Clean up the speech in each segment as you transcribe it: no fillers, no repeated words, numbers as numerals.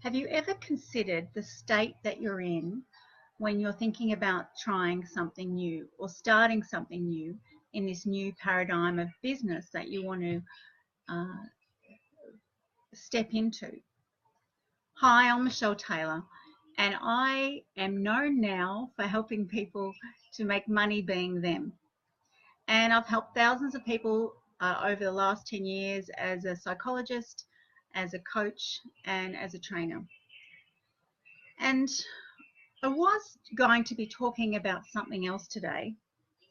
Have you ever considered the state that you're in when you're thinking about trying something new or starting something new in this new paradigm of business that you want to uh, step into? Hi, I'm Michelle Taylor, and I am known now for helping people to make money being them. And I've helped thousands of people over the last 10 years as a psychologist, as a coach, and as a trainer. And I was going to be talking about something else today,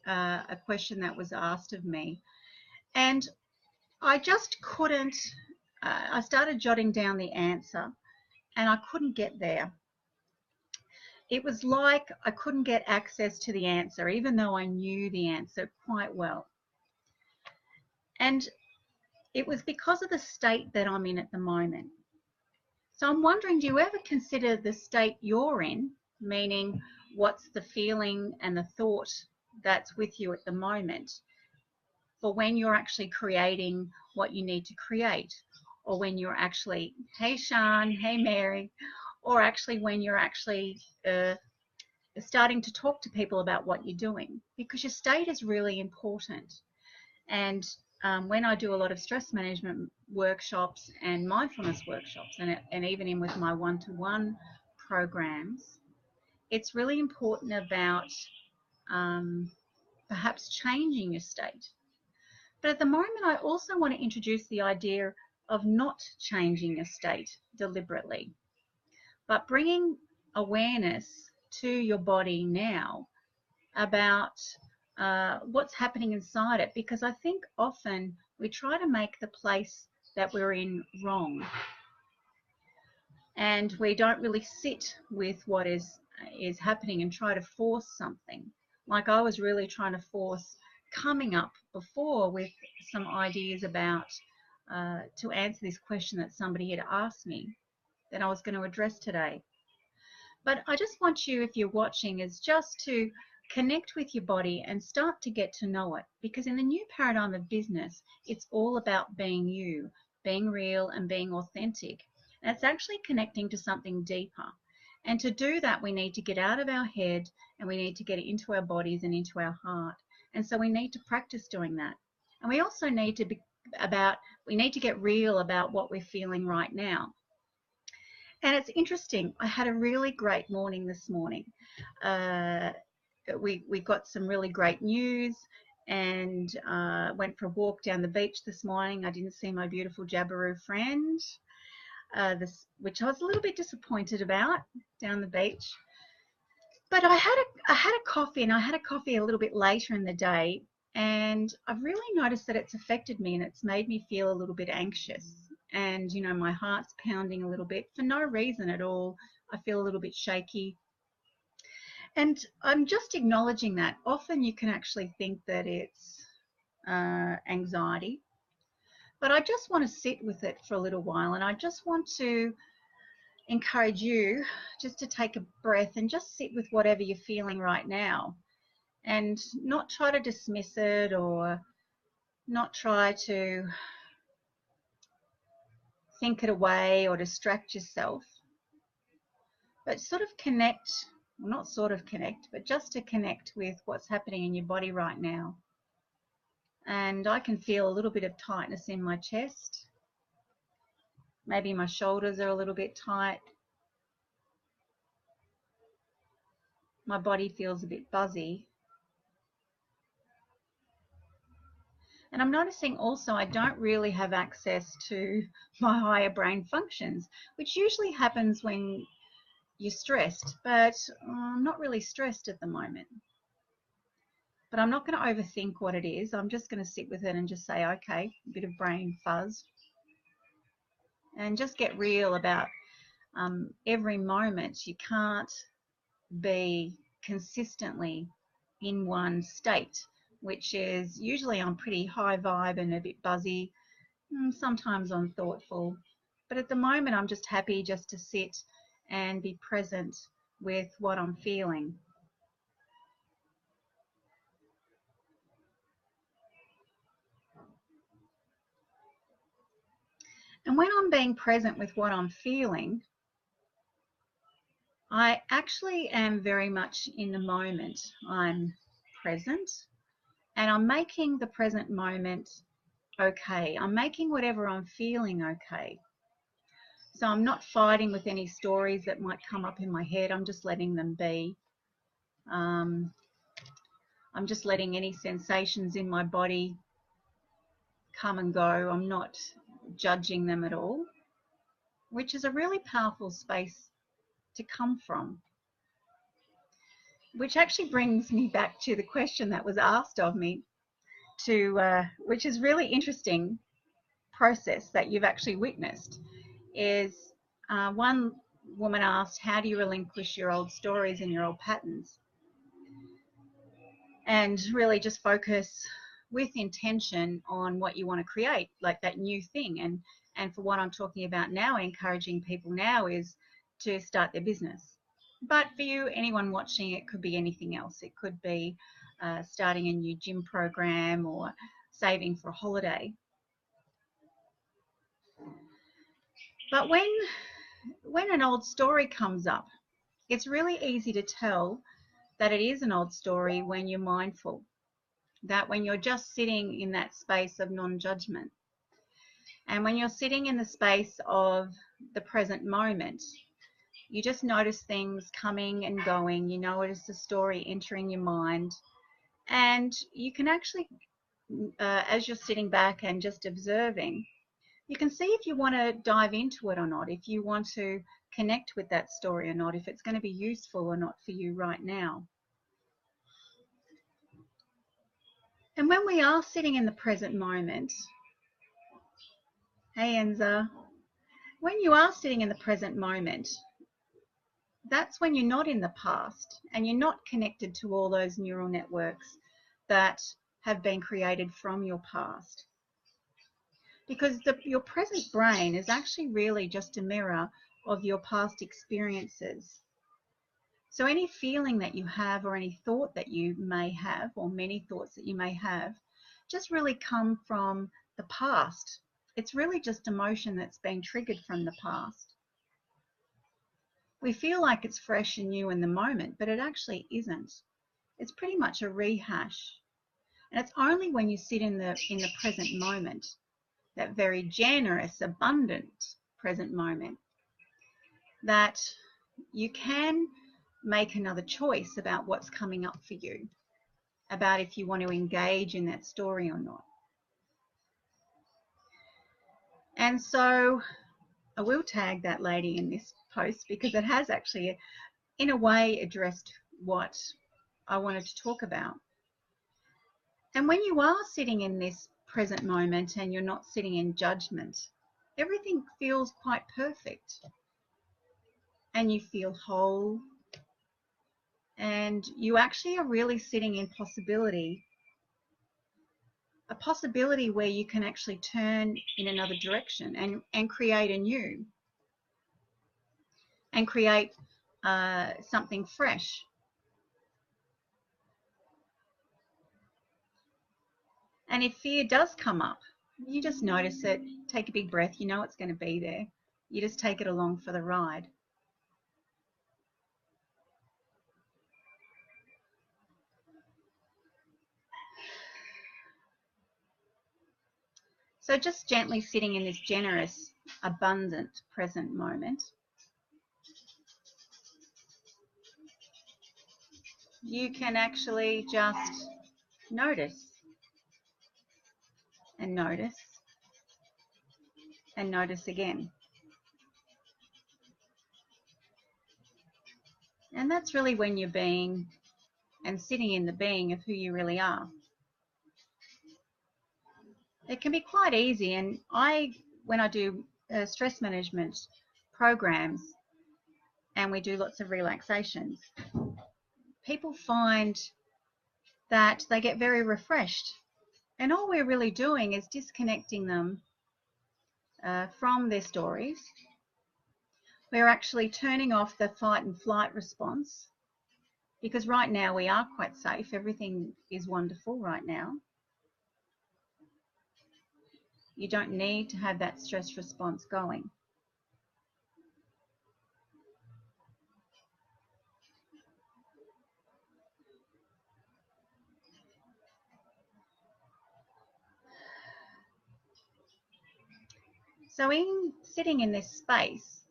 a question that was asked of me, and I just couldn't. I started jotting down the answer, and I couldn't get there. It was like I couldn't get access to the answer, even though I knew the answer quite well. And it was because of the state that I'm in at the moment. So I'm wondering, do you ever consider the state you're in, meaning what's the feeling and the thought that's with you at the moment, for when you're actually creating what you need to create, or when you're actually, hey Sean, hey Mary, or actually when you're actually starting to talk to people about what you're doing, because your state is really important. And when I do a lot of stress management workshops and mindfulness workshops, and even in with my one-to-one programs, it's really important about perhaps changing your state. But at the moment, I also want to introduce the idea of not changing your state deliberately, but bringing awareness to your body now about what's happening inside it, because I think often we try to make the place that we're in wrong, and we don't really sit with what is happening and try to force something. Like I was really trying to force coming up before with some ideas about to answer this question that somebody had asked me that I was going to address today. But I just want you, if you're watching, is just to connect with your body and start to get to know it. Because in the new paradigm of business, it's all about being you, being real and being authentic. And it's actually connecting to something deeper. And to do that, we need to get out of our head and we need to get into our bodies and into our heart. And so we need to practice doing that. And we also need to we need to get real about what we're feeling right now. And it's interesting, I had a really great morning this morning. We got some really great news, and went for a walk down the beach this morning. I didn't see my beautiful Jabiru friend, which I was a little bit disappointed about down the beach. But I had a coffee, and I had a coffee a little bit later in the day, and I've really noticed that it's affected me and it's made me feel a little bit anxious. And, you know, my heart's pounding a little bit for no reason at all. I feel a little bit shaky. And I'm just acknowledging that. Often you can actually think that it's anxiety, but I just want to sit with it for a little while, and I just want to encourage you just to take a breath and just sit with whatever you're feeling right now, and not try to dismiss it or not try to think it away or distract yourself, but sort of connect, well, not sort of connect, but just to connect with what's happening in your body right now. And I can feel a little bit of tightness in my chest. Maybe my shoulders are a little bit tight. My body feels a bit buzzy. And I'm noticing also I don't really have access to my higher brain functions, which usually happens when you're stressed, but I'm not really stressed at the moment. But I'm not going to overthink what it is. I'm just going to sit with it and just say, okay, a bit of brain fuzz. And just get real about every moment. You can't be consistently in one state, which is usually I'm pretty high vibe and a bit buzzy. Sometimes I'm thoughtful. But at the moment, I'm just happy just to sit and be present with what I'm feeling. And when I'm being present with what I'm feeling, I actually am very much in the moment. I'm present and I'm making the present moment okay. I'm making whatever I'm feeling okay. So I'm not fighting with any stories that might come up in my head. I'm just letting them be. Um, I'm just letting any sensations in my body come and go. I'm not judging them at all, which is a really powerful space to come from. Which actually brings me back to the question that was asked of me, which is really interesting process that you've actually witnessed, is one woman asked, how do you relinquish your old stories and your old patterns? And really just focus with intention on what you want to create, like that new thing. And for what I'm talking about now, encouraging people now is to start their business. But for you, anyone watching, it could be anything else. It could be starting a new gym program or saving for a holiday. But when an old story comes up, it's really easy to tell that it is an old story when you're mindful, that when you're just sitting in that space of non-judgment. And when you're sitting in the space of the present moment, you just notice things coming and going. You notice the story entering your mind. And you can actually, as you're sitting back and just observing, you can see if you want to dive into it or not, if you want to connect with that story or not, if it's going to be useful or not for you right now. And when we are sitting in the present moment, hey Enza, when you are sitting in the present moment, that's when you're not in the past and you're not connected to all those neural networks that have been created from your past. Because your present brain is actually really just a mirror of your past experiences. So any feeling that you have or any thought that you may have, or many thoughts that you may have, just really come from the past. It's really just emotion that's been triggered from the past. We feel like it's fresh and new in the moment, but it actually isn't. It's pretty much a rehash. And it's only when you sit in the present moment, that very generous, abundant present moment, that you can make another choice about what's coming up for you, about if you want to engage in that story or not. And so I will tag that lady in this post because it has actually, in a way, addressed what I wanted to talk about. And when you are sitting in this present moment and you're not sitting in judgment, everything feels quite perfect. And you feel whole. And you actually are really sitting in possibility, a possibility where you can actually turn in another direction and create anew and create something fresh. And if fear does come up, you just notice it, take a big breath, you know it's going to be there. You just take it along for the ride. So just gently sitting in this generous, abundant present moment, you can actually just notice and notice and notice again. And that's really when you're being and sitting in the being of who you really are. It can be quite easy, and when I do stress management programs and we do lots of relaxations, people find that they get very refreshed, and all we're really doing is disconnecting them from their stories. We're actually turning off the fight and flight response, because right now we are quite safe. Everything is wonderful right now. You don't need to have that stress response going. So in sitting in this space,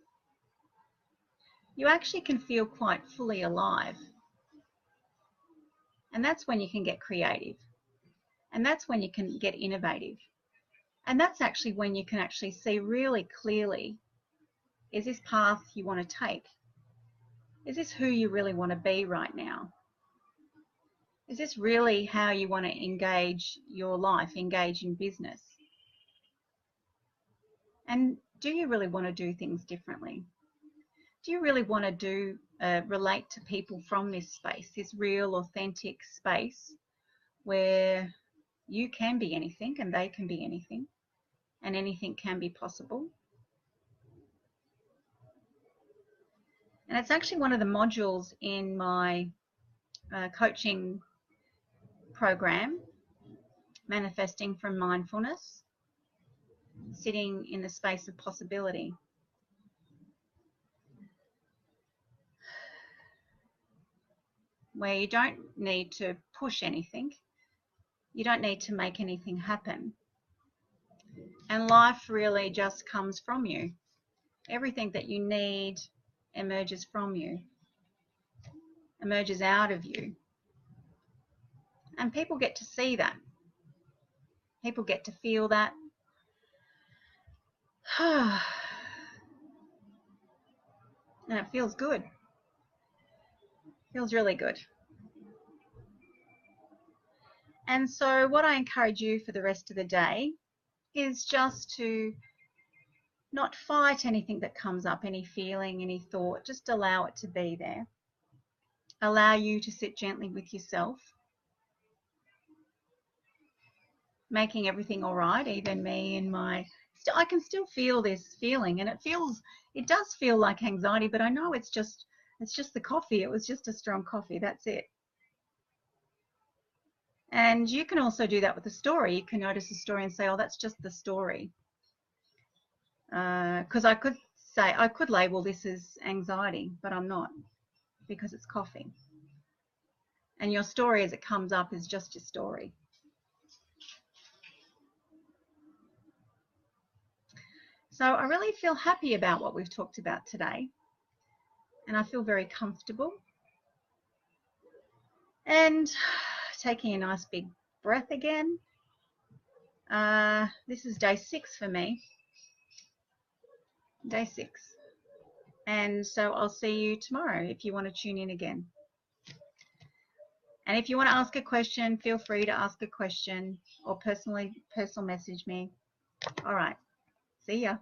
you actually can feel quite fully alive. And that's when you can get creative. And that's when you can get innovative. And that's actually when you can actually see really clearly, is this path you want to take? Is this who you really want to be right now? Is this really how you want to engage your life, engage in business? And do you really want to do things differently? Do you really want to relate to people from this space, this real, authentic space where you can be anything and they can be anything and anything can be possible? And it's actually one of the modules in my coaching program, Manifesting from Mindfulness, sitting in the space of possibility. Where you don't need to push anything, you don't need to make anything happen. And life really just comes from you. Everything that you need emerges from you, emerges out of you. And people get to see that. People get to feel that. And it feels good. Feels really good. And so what I encourage you for the rest of the day is just to not fight anything that comes up, any feeling, any thought. Just allow it to be there. Allow you to sit gently with yourself, making everything all right, even me and I can still feel this feeling, and it does feel like anxiety, but I know it's just the coffee. It was just a strong coffee. That's it. And you can also do that with a story. You can notice a story and say, oh, that's just the story. Because I could label this as anxiety, but I'm not, because it's coffee. And your story as it comes up is just your story. So I really feel happy about what we've talked about today. And I feel very comfortable. And taking a nice big breath again. This is day 6 for me. Day 6. And so I'll see you tomorrow if you want to tune in again. And if you want to ask a question, feel free to ask a question or personal message me. All right. See ya.